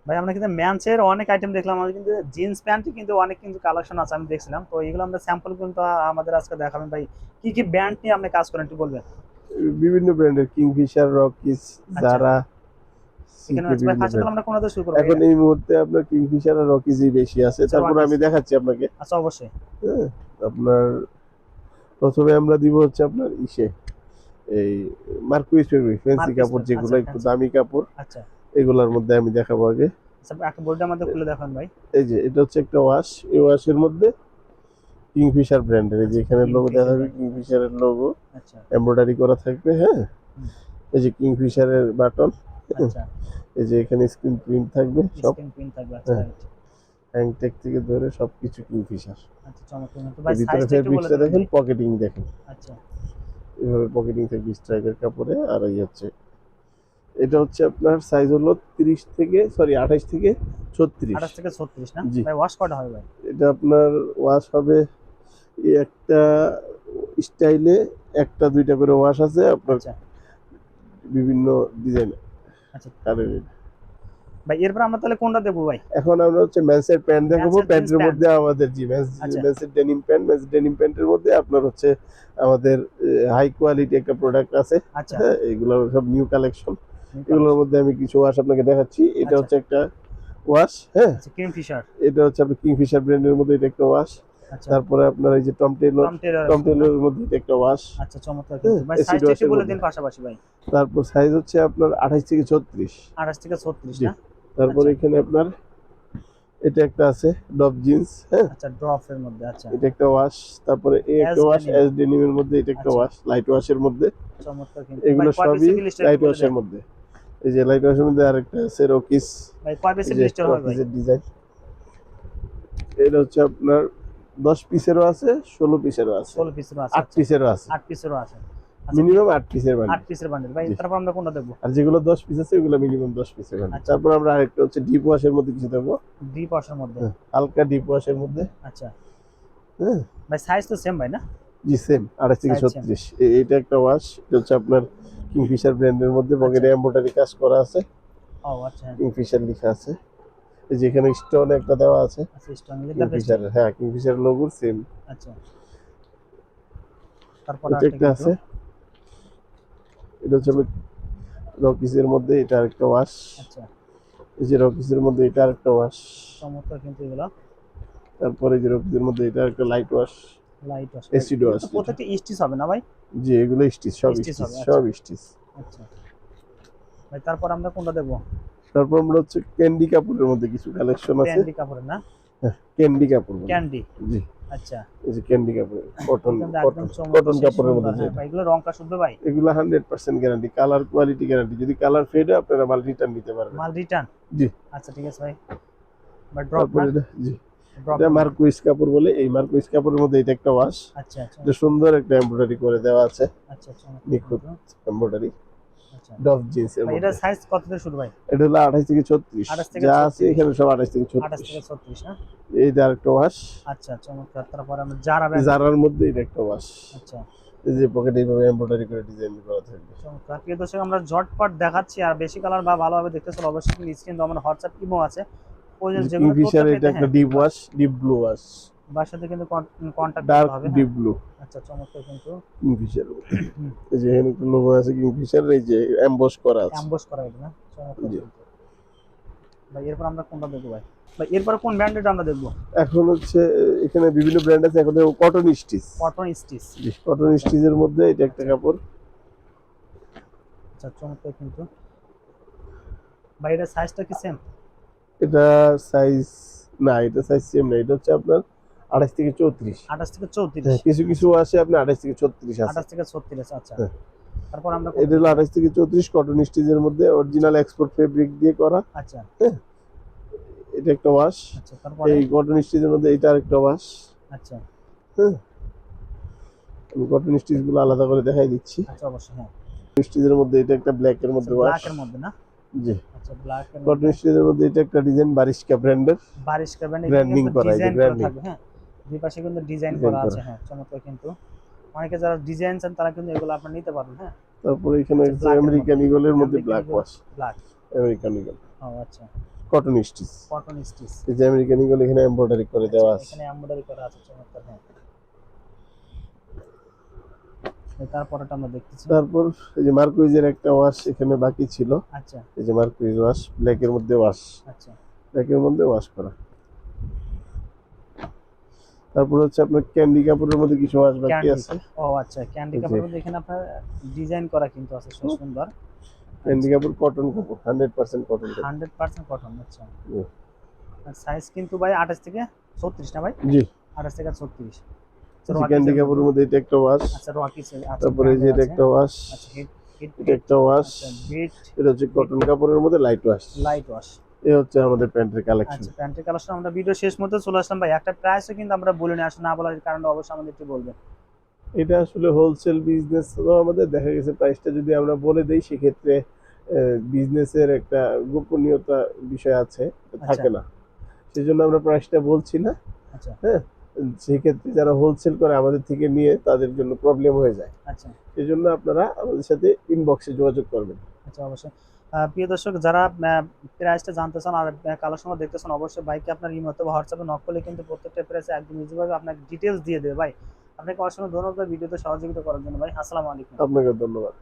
ভাই আমরা কিন্তু ম্যানসের অনেক আইটেম দেখলাম, আমাদের কিন্তু জিন্স প্যান্টে কিন্তু অনেক কিন্তু কালেকশন আছে আমি দেখছিলাম, তো এগুলো আমরা স্যাম্পল কিন্তু আমাদের আজকে দেখাবেন ভাই। কি কি ব্র্যান্ড নিয়ে আপনি কাজ করেন একটু বলবেন? বিভিন্ন ব্র্যান্ডের কিংফিশার, রকিস, আচ্ছা, জারা, এখানে সিকে, হচ্ছে ভাই বিভিন্ন ফার্স্ট ব্র্যান্ড। আমরা কোনটা শুরু করবো এখন এটা? এই মুহূর্তে আপনার কিংফিশার আর রকিজই বেশি আছে, আচ্ছা তারপর রকিস। আমি দেখাচ্ছি আপনাকে। আচ্ছা অবশ্যই। হ্যাঁ, আপনার প্রথমে আমরা দিব হচ্ছে আপনার এই মার্কুইস ফেব্রিক ফ্যান্সি মার্কিস কাপড়, আচ্ছা যেগুলো একটু ফ্যান্সি। দামি কাপড়, আচ্ছা এগুলোর মধ্যে আমি দেখাবো আগে। আচ্ছা, একটা বোর্ডের মধ্যে খুলে দেখান ভাই। এই যে এটা হচ্ছে একটা ওয়াশ, এই ওয়াশের মধ্যে কিংফিশার ব্র্যান্ডের, এই যে আচ্ছা এখানে কিং লোগো দেওয়া ফিশার থাকবে, ব্র্যান্ড। কিংফিশারের লোগো আচ্ছা। এমব্রয়ডারি করা থাকবে। হ্যাঁ, হুম, এই যে কিংফিশারের বাটন, আচ্ছা এই যে এখানে স্ক্রিন প্রিন্ট থাকবে সব। স্ক্রিন প্রিন্ট থাকবে, আচ্ছা হ্যাঁ, রাইট। হ্যাংটেক থেকে ধরে সবকিছু কিংফিশার। আচ্ছা চমৎকার, তো এর ভাই ভিতরে সাইজটা একটু বলে ফেব্রিক্সটা দিবেন দেখেন, ভাই। পকেটিং দেখেন, আচ্ছা এভাবে পকেটিং থাকবে স্ট্রাইকের কাপড়ে। আর এই হচ্ছে, এটা হচ্ছে আপনার সাইজ হলো 28 থেকে 36। 28 থেকে 36 না জি, ভাই? ওয়াশ কটা হবে ভাই? এটা আপনার ওয়াশ হবে এই একটা স্টাইলে, একটা দুইটা করে ওয়াশ আছে আপনার, আচ্ছা বিভিন্ন ডিজাইন আচ্ছা কালারের। ভাই, এরপর আমরা তাহলে কোনটা দেবো ভাই? এখন আমরা হচ্ছে মেন্সের প্যান্ট দেখাবো। ম্যানসের জিন্স প্যান্টের প্যান্ট। মধ্যে আমাদের জি আচ্ছা মেন্সের ডেনিম প্যান্ট, মেন্সের ডেনিম প্যান্টের মধ্যে আপনার হচ্ছে আমাদের হাই কোয়ালিটি একটা প্রোডাক্ট আছে। আচ্ছা। হ্যাঁ, এগুলো সব নিউ কালেকশন। নিউ এগুলোর কালেকশন। মধ্যে আমি কিছু ওয়াশ আপনাকে দেখাচ্ছি। এটা আচ্ছা হচ্ছে একটা ওয়াশ। হ্যাঁ, আচ্ছা কিং ফিশার। এটা হচ্ছে আপনার কিংফিশার ব্র্যান্ডের মধ্যে এটা একটা ওয়াশ। আচ্ছা তারপরে আপনার এই যে Tom Taylor, Tom Taylor Tom না? টেলরের মধ্যে এটা একটা ওয়াশ। আচ্ছা চমৎকার, হ্যাঁ, কিন্তু ভাই অ্যাসিড সাইজটা একটু ওয়াশের বলে মধ্যে। দিন পাশাপাশি ভাই। তারপর সাইজ হচ্ছে আপনার 28 থেকে 36। 28 থেকে 36 জি, না? তারপর আচ্ছা এখানে আপনার এটা একটা আছে ডব জিন্স। হ্যাঁ, আচ্ছা ড্রপের মধ্যে, আচ্ছা। এটা একটা ওয়াশ। তারপরে এই একটা এস ওয়াশ ডেনিম। এস ডেনিমের মধ্যে, এটা একটা আচ্ছা ওয়াশ লাইট ওয়াশের মধ্যে। চমৎকার, কিন্তু ভাই এগুলো কয় সবই পিসের লিস্টটা একটু লাইট বলে ওয়াশের দেন। মধ্যে। এই যে লাইট ওয়াশের মধ্যে আরেকটা আছে রকিস, ভাই কয় এই পিসের যে লিস্টার হবে ভাই? রকিসের ডিজাইন। এটা হচ্ছে আপনার 10 পিসেরও আছে, 16 পিসেরও আছে, 16 পিসেরও আছে, 8 আচ্ছা। পিসেরও আছে। 8 পিসেরও আছে। আচ্ছা মিনিমাম 8 পিসের 8 বান্ডিল। পিসের বান্ডেল ভাই, জি, তারপর আমরা কোনটা দেখবো? আর যেগুলো 10 পিস আছে ওগুলো মিনিমাম 10 পিসের বান্ডিল। আচ্ছা তারপর আমরা আরেকটা হচ্ছে ডিপ ওয়াশের মধ্যে কিছু দেবো। ডিপ ওয়াশের মধ্যে। হ্যাঁ, হালকা ডিপ ওয়াশের মধ্যে। আচ্ছা হ্যাঁ, ভাই সাইজ তো সেম ভাই না? জি সেম 28 থেকে সাইজ সেম। 36। এটা একটা ওয়াশ, এটা হচ্ছে আপনার কিংফিশার ব্র্যান্ডের মধ্যে, আচ্ছা। পকেটে এমব্রয়ডারি কাজ করা আছে, ও আচ্ছা কিংফিশার লেখা আছে। এই যে এখানে স্টোন একটা দেওয়া আছে আচ্ছা, স্টোন লেদার পেস্টেল। কিংফিশারের। হ্যাঁ, কিংফিশার লোগো সেম। আচ্ছা তারপর এটা আরেকটা একটা কিন্তু। আছে, এটা হচ্ছে আচ্ছা রকিসের মধ্যে, এটা আরেকটা ওয়াশ। আচ্ছা এই যে রকিসের মধ্যে এটা আরেকটা ওয়াশ। চমৎকার, কিন্তু এগুলো তারপরে এই যে রকিসের মধ্যে এটা একটা লাইট ওয়াশ, লাইট ওয়াশ ভাই, অ্যাসিড এগুলো ওয়াশ তো যেটা। প্রত্যেকটা স্টিচ হবে না ভাই? জি, এগুলো স্টিচ, সব স্টিচ স্টিচ, হবে, আচ্ছা সব স্টিচ। আচ্ছা ভাই, তারপর আমরা কোনটা দেখবো? তারপর আমরা হচ্ছে ক্যান্ডি কাপড়ের মধ্যে কিছু কালেকশন আছে। ক্যান্ডি কাপড়ের না? হ্যাঁ, ক্যান্ডি কাপড় বলে। ক্যান্ডি। জি, আচ্ছা এই যে ক্যান্ডি কাপড়, কটন, কিন্তু একদম কটন, চমৎকার কটন সেই কাপড়ের মধ্যে সুন্দর, হ্যাঁ যেটা। ভাই এগুলো রংটা শুদ্ধ ভাই? এগুলো 100% গ্যারান্টি, কালার কোয়ালিটি গ্যারান্টি। যদি কালার ফেড হয় আপনারা মাল রিটার্ন নিতে পারবেন। মাল রিটার্ন? জি, আচ্ছা ঠিক আছে ভাই। বা ড্রপ তারপর না? এটা, জি, এটা ড্রপের মধ্যে। মার্কুইস কাপড় বলে। এই মার্কুইস কাপড়ের মধ্যে এটা একটা ওয়াশ, আচ্ছা আচ্ছা এটা সুন্দর একটা এমব্রয়ডারি করে দেওয়া আছে, আচ্ছা চমৎকার, নিখুঁত কিন্তু এমব্রয়ডারি, আচ্ছা ডভ জিন্সের ভাই এটা মধ্যে। সাইজ কত থেকে শুরু ভাই? এটা হলো 28 থেকে 36, 28 থেকে যা আছে 36। এখানে সব 28 থেকে 28 36। থেকে 36 না? এই যে আরেকটা ওয়াশ, আচ্ছা চমৎকার, তারপর আমরা যারা ব্র্যান্ড। জারার মধ্যে এটা একটা ওয়াশ। আচ্ছা এই যে পকেটে এইভাবে এমব্রয়ডারি করে ডিজাইন করা থাকবে। চমৎকার, প্রিয় দর্শক আমরা ঝটপট দেখাচ্ছি, আর বেশি কালার বা ভালোভাবে দেখতে চাইলে অবশ্যই কিন্তু স্ক্রিন আমার হোয়াটসঅ্যাপ ইমো আছে, প্রয়োজন যেগুলো তথ্য কিংফিশার এটা পেতে, একটা হ্যাঁ deep wash, deep blue wash, বাসার সাথে কিন্তু কন্ট্যাক্ট করতে ডার্ক হবে, হ্যাঁ। ডিপ ব্লু আচ্ছা চমৎকার, কিন্তু কিংফিশার। এই যে এখানে একটা লোগো আছে কিংফিশার, এই যে এমবস করা আছে। অ্যাম্বস করা এটা না? চমৎকার, জি, কিন্তু ভাই এরপর আমরা কোনটা দেখবো ভাই? ভাই এরপর কোন ব্র্যান্ডেড আমরা দেখবো? এখন হচ্ছে এখানে বিভিন্ন ব্র্যান্ড আছে। এখন cotton stitch. Cotton stitch. Cotton আচ্ছা স্টিচের মধ্যে এটা একটা আচ্ছা কাপড়। আচ্ছা চমৎকার, কিন্তু ভাই এটা সাইজটা কি সেম? এটা সাইজ, না এটা সাইজ সেম না, এটা হচ্ছে আপনার 28 থেকে 34। 28 থেকে 34। হ্যাঁ, কিছু কিছু আছে আপনার 28 থেকে 36 আছে। 28 থেকে 36, আচ্ছা। হ্যাঁ, তারপর আমরা এটা কোনটা হলো দেখবো? 28 থেকে 34 কটন স্টিচের মধ্যে, অরিজিনাল এক্সপোর্ট ফেব্রিক দিয়ে করা। আচ্ছা হ্যাঁ, এটা একটা ওয়াশ। আচ্ছা তারপরে। এই কটন স্টিচের মধ্যে এটা আরেকটা ওয়াশ। আচ্ছা হ্যাঁ, আমি কটন স্টিচ গুলো আলাদা করে দেখাই দিচ্ছি। আচ্ছা অবশ্যই, হ্যাঁ। স্টিচের মধ্যে এটা একটা ব্ল্যাক এর আচ্ছা মধ্যে ওয়াশ। ব্ল্যাক এর মধ্যে না? জি, আচ্ছা ব্ল্যাক এর কটন মধ্যে। স্টিচের মধ্যে এটা একটা ডিজাইন, বারিশকা ব্র্যান্ডের, বারিশ কার্বন, এখানে ব্র্যান্ডিং কিন্তু করা, এই যে ডিজাইন করা ব্র্যান্ডিং, থাকবে, হ্যাঁ। দুই পাশে কিন্তু ডিজাইন ডিজাইন করা করা। আছে, হ্যাঁ চমৎকার, কিন্তু অনেকে যারা ডিজাইন চান তারা কিন্তু এগুলো আপনি নিতে পারবেন, হ্যাঁ। তারপরে এখানে আচ্ছা ব্ল্যাক এর মধ্যে, আমেরিকান ইগলের মধ্যে আমেরিকান ব্ল্যাক ইগল ওয়াশ, ব্ল্যাক। American eagle. ও আচ্ছা কটন স্টিচ। Cotton stitch. এই যে আমেরিকান ইগল এখানে এমব্রয়ডারি করে দেওয়া আছে। এখানে এমব্রয়ডারি করা আছে, চমৎকার। হ্যাঁ, তারপরটা আমরা দেখতেছি। তারপর এই যে মার্কুইজের একটা ওয়াশ এখানে বাকি ছিল। আচ্ছা এই যে মার্কুইজ ওয়াশ, ব্ল্যাকের মধ্যে ওয়াশ, আচ্ছা ব্ল্যাকের মধ্যে ওয়াশ করা। তারপর হচ্ছে আপনার ক্যান্ডি কাপড়ের মধ্যে কিছু ওয়াশ বাকি ক্যান্ডি। আছে। ও আচ্ছা, ক্যান্ডি এই যে কাপড়ের মধ্যে এখানে আপনার ডিজাইন করা কিন্তু আছে, খুব সুন্দর। ক্যান্ডি কাপড় কটন কাপড়, 100% কটন কাপড়। 100% কটন। আচ্ছা, জি। সাইজ কিন্তু ভাই 28 থেকে 36 না ভাই? জি। 28 থেকে 36। ক্যান্ডি কাপড়ের মধ্যে এটা একটা ওয়াশ। আচ্ছা, রকিস আছে। তারপরে এই যে এটা একটা ওয়াশ। আচ্ছা, হিট হিট এটা একটা ওয়াশ। আচ্ছা, বিট এটা হচ্ছে কটন কাপড়ের মধ্যে লাইট ওয়াশ। Light wash. এই হচ্ছে আমাদের প্যান্টের কালেকশন। আচ্ছা, প্যান্টের কালেকশন আমরা ভিডিও শেষ মুহূর্তে চলে আসলাম ভাই। একটা প্রাইসও কিন্তু আমরা বলিনি, আসলে না বলার কারণে অবশ্যই আমাদের একটু বলবেন। এটা আসলে হোলসেল বিজনেস, আমাদের দেখা গেছে প্রাইসটা যদি আমরা বলে দেই সেক্ষেত্রে বিজনেসের একটা গোপনীয়তা বিষয় আছে, থাকে না, সেজন্য আমরা প্রাইসটা বলছি না। আচ্ছা হ্যাঁ, সেক্ষেত্রে যারা হোলসেল করে আমাদের থেকে নিয়ে তাদের জন্য প্রবলেম হয়ে যায়। আচ্ছা সেজন্য আপনারা আমাদের সাথে ইনবক্সে যোগাযোগ করবেন। আচ্ছা, অবশ্যই। প্রিয় দর্শক, যারা প্রাইসটা জানতে চান আর কালেকশন দেখতে চান, অবশ্যই বাইকে আপনার ইমোতে বা হোয়াটসঅ্যাপে নক করলে কিন্তু প্রত্যেকটা প্রাইসে একদম ইজিভাবে আপনাকে ডিটেলস দিয়ে দেবে ভাই। আপনাকে অসংখ্য ধন্যবাদ ভিডিওতে সহযোগিতা করার জন্য ভাই। আসসালামু আলাইকুম। আপনাকে ধন্যবাদ।